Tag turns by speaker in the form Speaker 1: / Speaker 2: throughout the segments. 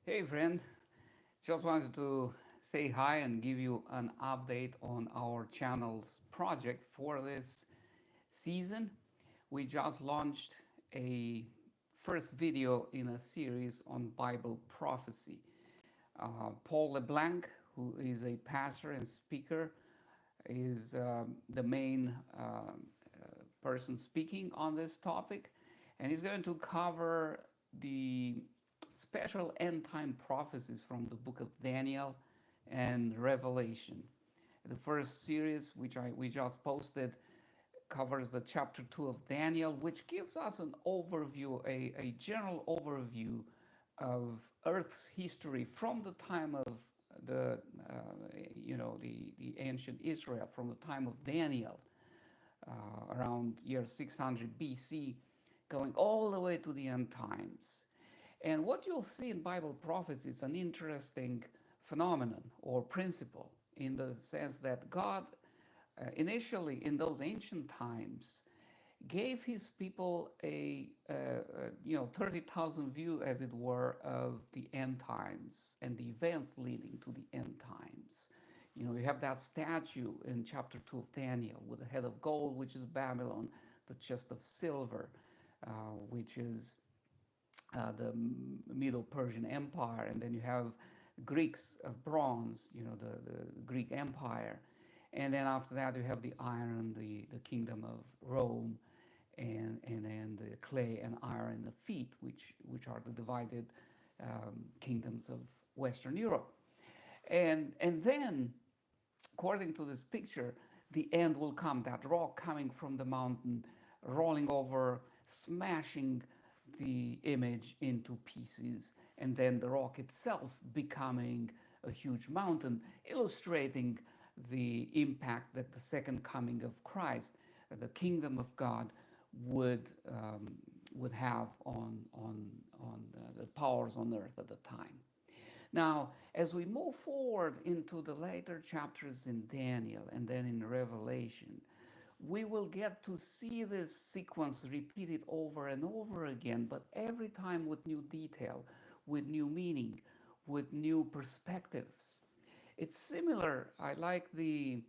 Speaker 1: Hey friend, just wanted to say hi and give you an update on our channel's project for this season. We just launched a first video in a series on Bible prophecy. Paul LeBlanc, who is a pastor and speaker, is the main person speaking on this topic, and he's going to cover the special end time prophecies from the book of Daniel and Revelation. The first series, which we just posted, covers the chapter 2 of Daniel, which gives us an overview, a general overview of Earth's history from the time of the, the ancient Israel, from the time of Daniel, around year 600 BC, going all the way to the end times. And what you'll see in Bible prophecy is an interesting phenomenon or principle in the sense that God, initially in those ancient times, gave his people a 30,000 view, as it were, of the end times and the events leading to the end times. You have that statue in chapter 2 of Daniel with the head of gold, which is Babylon, the chest of silver, which is the Middle Persian Empire, and then you have Greeks of bronze, the Greek Empire, and then after that you have the iron, the kingdom of Rome, and then the clay and iron, the feet, which are the divided kingdoms of Western Europe, and then according to this picture, the end will come, that rock coming from the mountain, rolling over, smashing the image into pieces, and then the rock itself becoming a huge mountain, illustrating the impact that the second coming of Christ, the kingdom of God, would would have on the powers on earth at the time. Now, as we move forward into the later chapters in Daniel and then in Revelation, we will get to see this sequence repeated over and over again, but every time with new detail, with new meaning, with new perspectives. It's similar. I like the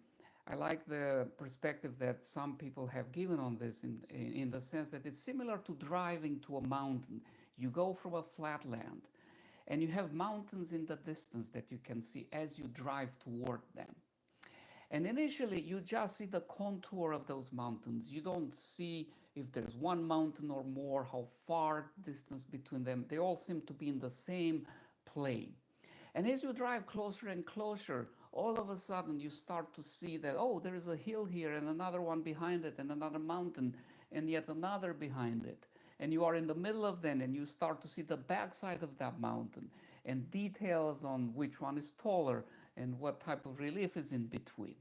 Speaker 1: perspective that some people have given on this in the sense that it's similar to driving to a mountain. You go from a flat land and you have mountains in the distance that you can see as you drive toward them. And initially, you just see the contour of those mountains. You don't see if there's one mountain or more, how far distance between them. They all seem to be in the same plane. And as you drive closer and closer, all of a sudden you start to see that, oh, there is a hill here and another one behind it and another mountain and yet another behind it. And you are in the middle of them and you start to see the backside of that mountain and details on which one is taller and what type of relief is in between.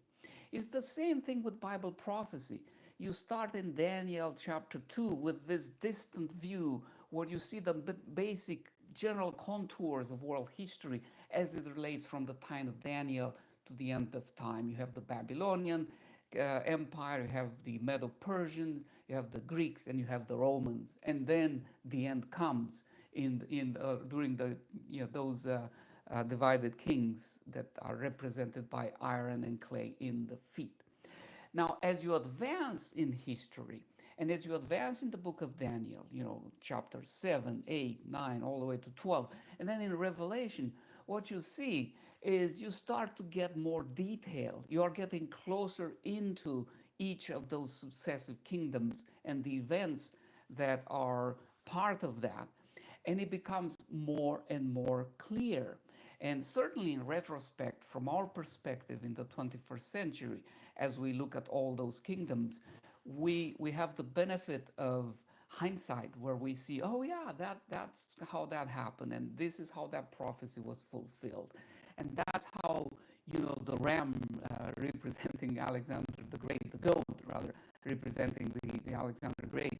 Speaker 1: It's the same thing with Bible prophecy. You start in Daniel chapter 2 with this distant view where you see the basic general contours of world history as it relates from the time of Daniel to the end of time. You have the Babylonian Empire, you have the Medo-Persians, you have the Greeks, and you have the Romans, and then the end comes in during the those divided kings that are represented by iron and clay in the feet. Now, as you advance in history, and as you advance in the book of Daniel, chapter 7, 8, 9, all the way to 12, and then in Revelation, what you see is you start to get more detail. You are getting closer into each of those successive kingdoms and the events that are part of that. And it becomes more and more clear. And certainly, in retrospect, from our perspective in the 21st century, as we look at all those kingdoms, we have the benefit of hindsight where we see, oh yeah, that's how that happened, and this is how that prophecy was fulfilled, and that's how the ram representing Alexander the Great, the goat rather representing the Alexander the Great,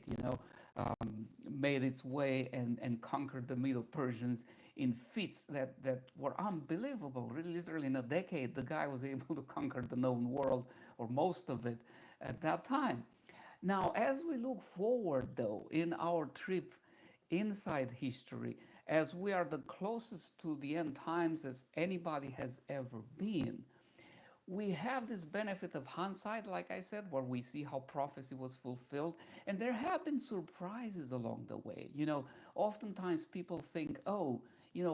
Speaker 1: made its way and conquered the Middle Persians in feats that were unbelievable. Really, literally in a decade, the guy was able to conquer the known world or most of it at that time. Now, as we look forward, though, in our trip inside history, as we are the closest to the end times as anybody has ever been, we have this benefit of hindsight, like I said, where we see how prophecy was fulfilled. And there have been surprises along the way. Oftentimes people think, oh,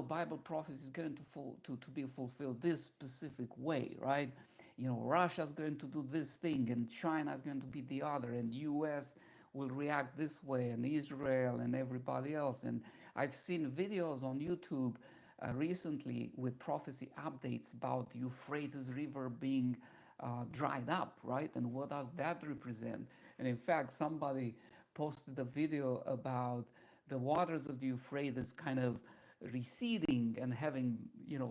Speaker 1: Bible prophecy is going to be fulfilled this specific way, right? Russia's going to do this thing, and China is going to be the other, and US will react this way, and Israel and everybody else. And I've seen videos on YouTube recently with prophecy updates about the Euphrates River being dried up, right? And what does that represent? And in fact, somebody posted a video about the waters of the Euphrates kind of receding and having,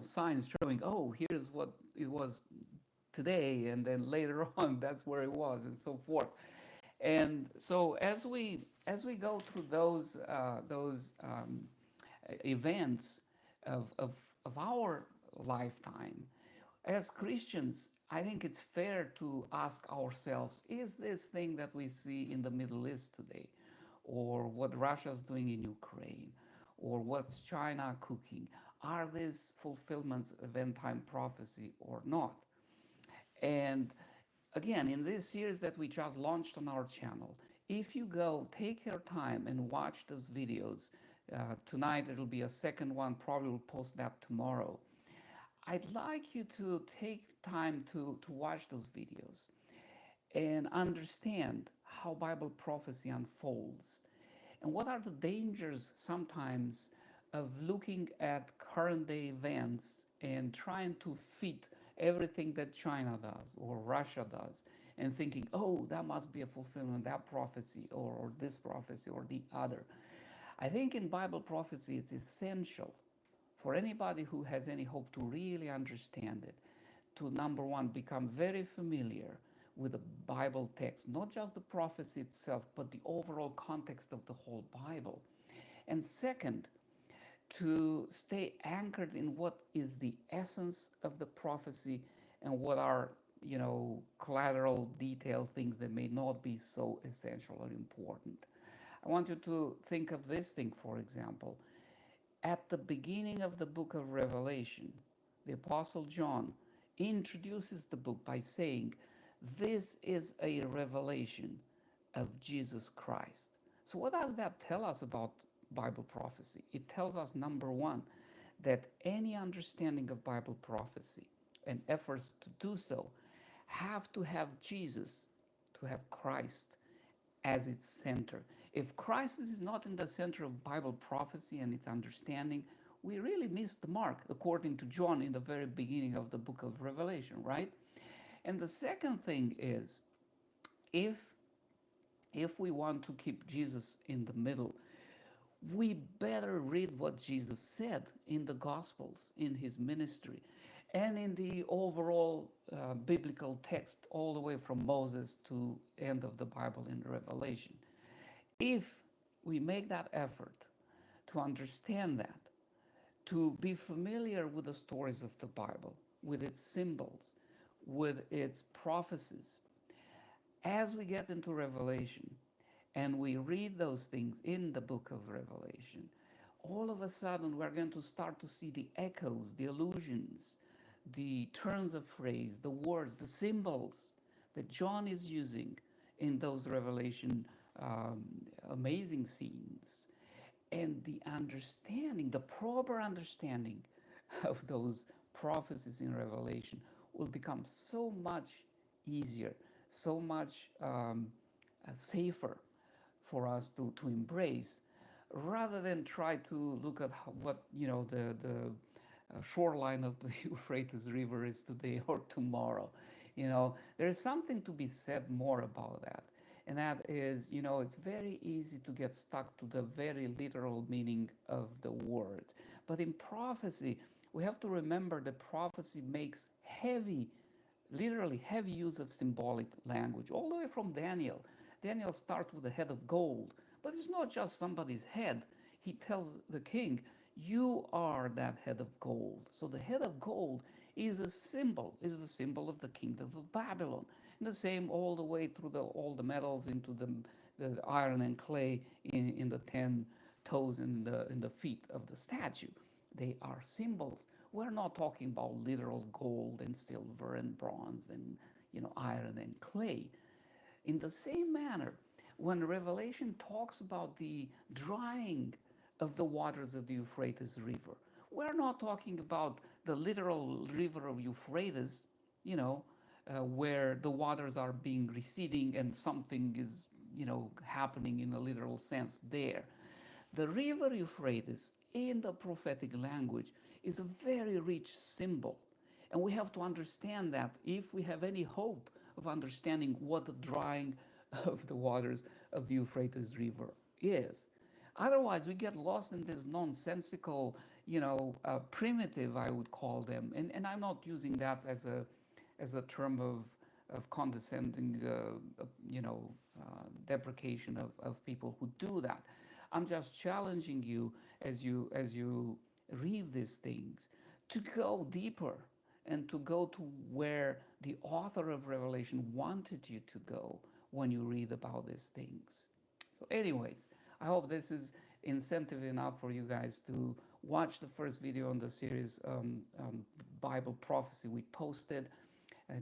Speaker 1: signs showing, oh, here's what it was today, and then later on, that's where it was, and so forth. And so as we go through those events of our lifetime as Christians, I think it's fair to ask ourselves: is this thing that we see in the Middle East today, or what Russia's doing in Ukraine, or what's China cooking, are these fulfillments of end time prophecy or not? And again, in this series that we just launched on our channel, if you go, take your time and watch those videos. Tonight it'll be a second one, probably we'll post that tomorrow. I'd like you to take time to watch those videos and understand how Bible prophecy unfolds and what are the dangers sometimes of looking at current day events and trying to fit everything that China does or Russia does and thinking, oh, that must be a fulfillment of that prophecy or this prophecy or the other. I think in Bible prophecy, it's essential for anybody who has any hope to really understand it, to number one, become very familiar with the Bible text, not just the prophecy itself, but the overall context of the whole Bible. And second, to stay anchored in what is the essence of the prophecy and what are, collateral detail things that may not be so essential or important. I want you to think of this thing, for example. At the beginning of the book of Revelation, the Apostle John introduces the book by saying, this is a revelation of Jesus Christ. So, what does that tell us about Bible prophecy? It tells us, number one, that any understanding of Bible prophecy and efforts to do so have to have Jesus, to have Christ as its center. If Christ is not in the center of Bible prophecy and its understanding, we really missed the mark, according to John in the very beginning of the book of Revelation, right? And the second thing is, if we want to keep Jesus in the middle, we better read what Jesus said in the Gospels, in his ministry, and in the overall biblical text, all the way from Moses to end of the Bible in Revelation. If we make that effort to understand that, to be familiar with the stories of the Bible, with its symbols, with its prophecies, as we get into Revelation and we read those things in the book of Revelation, all of a sudden we're going to start to see the echoes, the allusions, the turns of phrase, the words, the symbols that John is using in those Revelation amazing scenes. And the understanding, the proper understanding of those prophecies in Revelation will become so much easier, so much safer for us to embrace, rather than try to look at what the shoreline of the Euphrates River is today or tomorrow. There is something to be said more about that. And that is, it's very easy to get stuck to the very literal meaning of the words. But in prophecy, we have to remember that prophecy makes literally heavy use of symbolic language, all the way from Daniel. Daniel starts with a head of gold, but it's not just somebody's head. He tells the king, you are that head of gold. So the head of gold is the symbol of the kingdom of Babylon. And the same all the way through all the metals into the iron and clay in the 10 toes in the feet of the statue. They are symbols. We're not talking about literal gold and silver and bronze and iron and clay. In the same manner, when Revelation talks about the drying of the waters of the Euphrates River, we're not talking about the literal river of Euphrates, you know, where the waters are being receding and something is, happening in a literal sense there. The river Euphrates in the prophetic language is a very rich symbol. And we have to understand that if we have any hope of understanding what the drying of the waters of the Euphrates River is. Otherwise, we get lost in this nonsensical, primitive, I would call them. And I'm not using that as a term of condescending, deprecation of people who do that. I'm just challenging you as you read these things to go deeper and to go to where the author of Revelation wanted you to go when you read about these things. So, anyways, I hope this is incentive enough for you guys to watch the first video on the series Bible prophecy we posted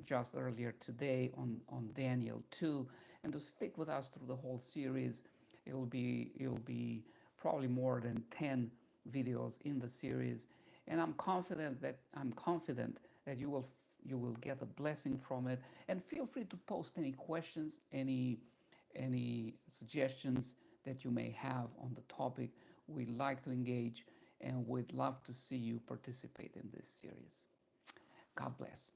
Speaker 1: just earlier today on Daniel 2, and to stick with us through the whole series. It'll be probably more than 10 videos in the series, and I'm confident that you will get a blessing from it. And feel free to post any questions, any suggestions that you may have on the topic. We like to engage, and we'd love to see you participate in this series. God bless.